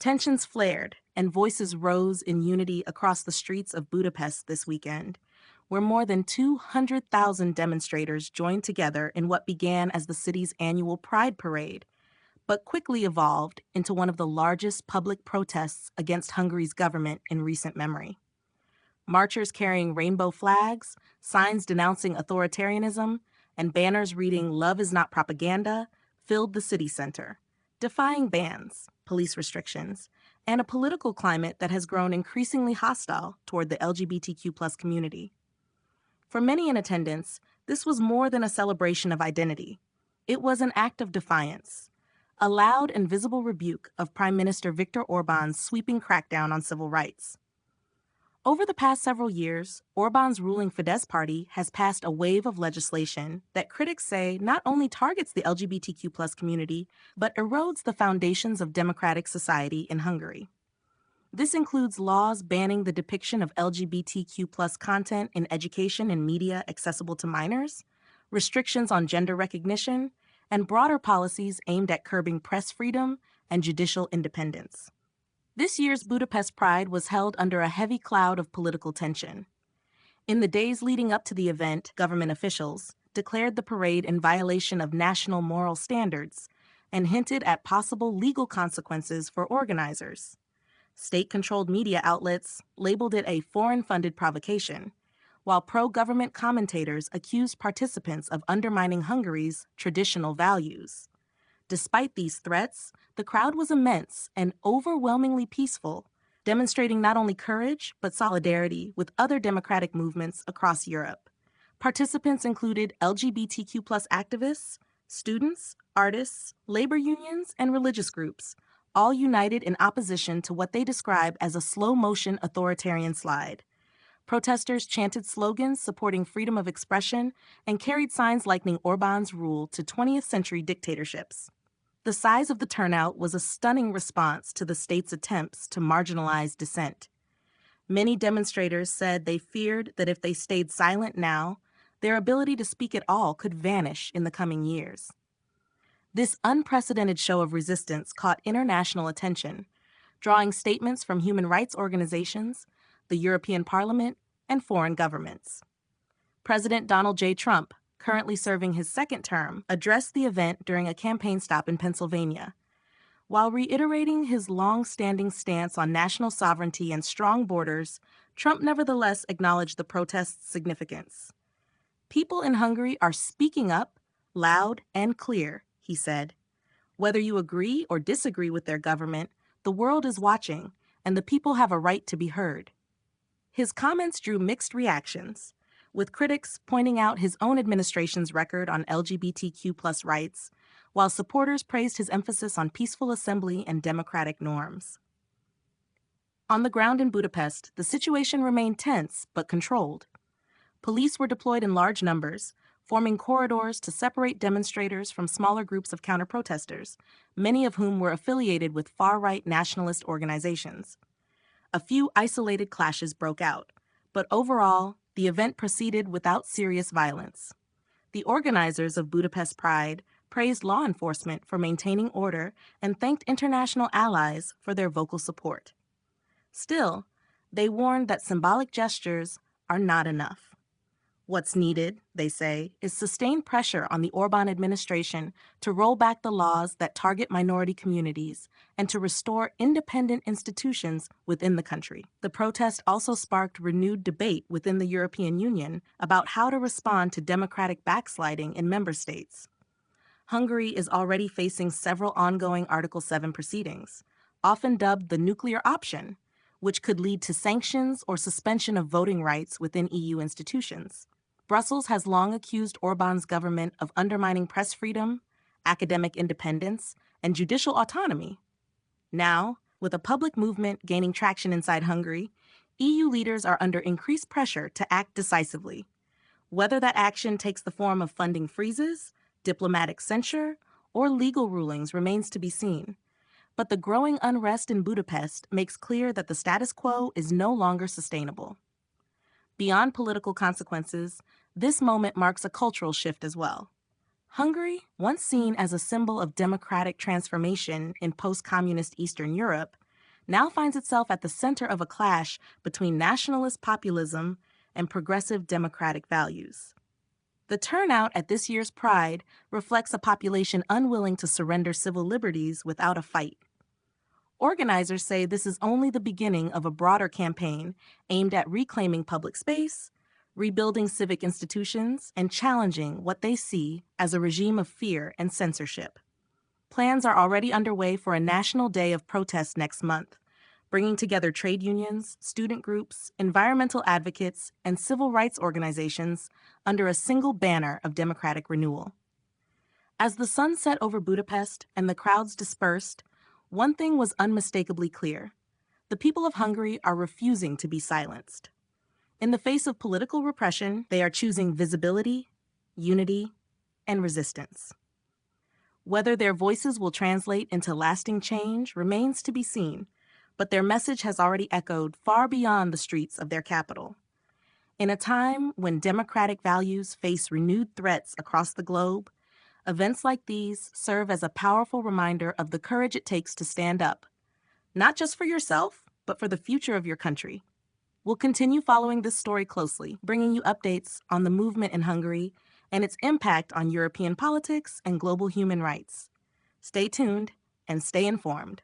Tensions flared, and voices rose in unity across the streets of Budapest this weekend, where more than 200,000 demonstrators joined together in what began as the city's annual Pride Parade, but quickly evolved into one of the largest public protests against Hungary's government in recent memory. Marchers carrying rainbow flags, signs denouncing authoritarianism, and banners reading "Love is not propaganda" filled the city center, defying bans, police restrictions, and a political climate that has grown increasingly hostile toward the LGBTQ community. For many in attendance, this was more than a celebration of identity. It was an act of defiance, a loud and visible rebuke of Prime Minister Viktor Orbán's sweeping crackdown on civil rights. Over the past several years, Orbán's ruling Fidesz party has passed a wave of legislation that critics say not only targets the LGBTQ community, but erodes the foundations of democratic society in Hungary. This includes laws banning the depiction of LGBTQ content in education and media accessible to minors, restrictions on gender recognition, and broader policies aimed at curbing press freedom and judicial independence. This year's Budapest Pride was held under a heavy cloud of political tension. In the days leading up to the event, government officials declared the parade in violation of national moral standards and hinted at possible legal consequences for organizers. State-controlled media outlets labeled it a foreign-funded provocation, while pro-government commentators accused participants of undermining Hungary's traditional values. Despite these threats, the crowd was immense and overwhelmingly peaceful, demonstrating not only courage but solidarity with other democratic movements across Europe. Participants included LGBTQ activists, students, artists, labor unions, and religious groups, all united in opposition to what they describe as a slow-motion authoritarian slide. Protesters chanted slogans supporting freedom of expression and carried signs likening Orbán's rule to 20th century dictatorships. The size of the turnout was a stunning response to the state's attempts to marginalize dissent. Many demonstrators said they feared that if they stayed silent now, their ability to speak at all could vanish in the coming years. This unprecedented show of resistance caught international attention, drawing statements from human rights organizations, the European Parliament, and foreign governments. President Donald J. Trump, currently serving his second term, addressed the event during a campaign stop in Pennsylvania. While reiterating his long-standing stance on national sovereignty and strong borders, Trump nevertheless acknowledged the protest's significance. "People in Hungary are speaking up, loud and clear," he said. "Whether you agree or disagree with their government, the world is watching, and the people have a right to be heard." His comments drew mixed reactions, with critics pointing out his own administration's record on LGBTQ rights, while supporters praised his emphasis on peaceful assembly and democratic norms. On the ground in Budapest, the situation remained tense but controlled. Police were deployed in large numbers, forming corridors to separate demonstrators from smaller groups of counter-protesters, many of whom were affiliated with far-right nationalist organizations. A few isolated clashes broke out, but overall, the event proceeded without serious violence. The organizers of Budapest Pride praised law enforcement for maintaining order and thanked international allies for their vocal support. Still, they warned that symbolic gestures are not enough. What's needed, they say, is sustained pressure on the Orbán administration to roll back the laws that target minority communities and to restore independent institutions within the country. The protest also sparked renewed debate within the European Union about how to respond to democratic backsliding in member states. Hungary is already facing several ongoing Article 7 proceedings, often dubbed the nuclear option, which could lead to sanctions or suspension of voting rights within EU institutions. Brussels has long accused Orbán's government of undermining press freedom, academic independence, and judicial autonomy. Now, with a public movement gaining traction inside Hungary, EU leaders are under increased pressure to act decisively. Whether that action takes the form of funding freezes, diplomatic censure, or legal rulings remains to be seen. But the growing unrest in Budapest makes clear that the status quo is no longer sustainable. Beyond political consequences, this moment marks a cultural shift as well. Hungary, once seen as a symbol of democratic transformation in post-communist Eastern Europe, now finds itself at the center of a clash between nationalist populism and progressive democratic values. The turnout at this year's Pride reflects a population unwilling to surrender civil liberties without a fight. Organizers say this is only the beginning of a broader campaign aimed at reclaiming public space, rebuilding civic institutions, and challenging what they see as a regime of fear and censorship. Plans are already underway for a national day of protest next month, bringing together trade unions, student groups, environmental advocates, and civil rights organizations under a single banner of democratic renewal. As the sun set over Budapest and the crowds dispersed, one thing was unmistakably clear. The people of Hungary are refusing to be silenced. In the face of political repression, they are choosing visibility, unity, and resistance. Whether their voices will translate into lasting change remains to be seen, but their message has already echoed far beyond the streets of their capital. In a time when democratic values face renewed threats across the globe, events like these serve as a powerful reminder of the courage it takes to stand up, not just for yourself, but for the future of your country. We'll continue following this story closely, bringing you updates on the movement in Hungary and its impact on European politics and global human rights. Stay tuned and stay informed.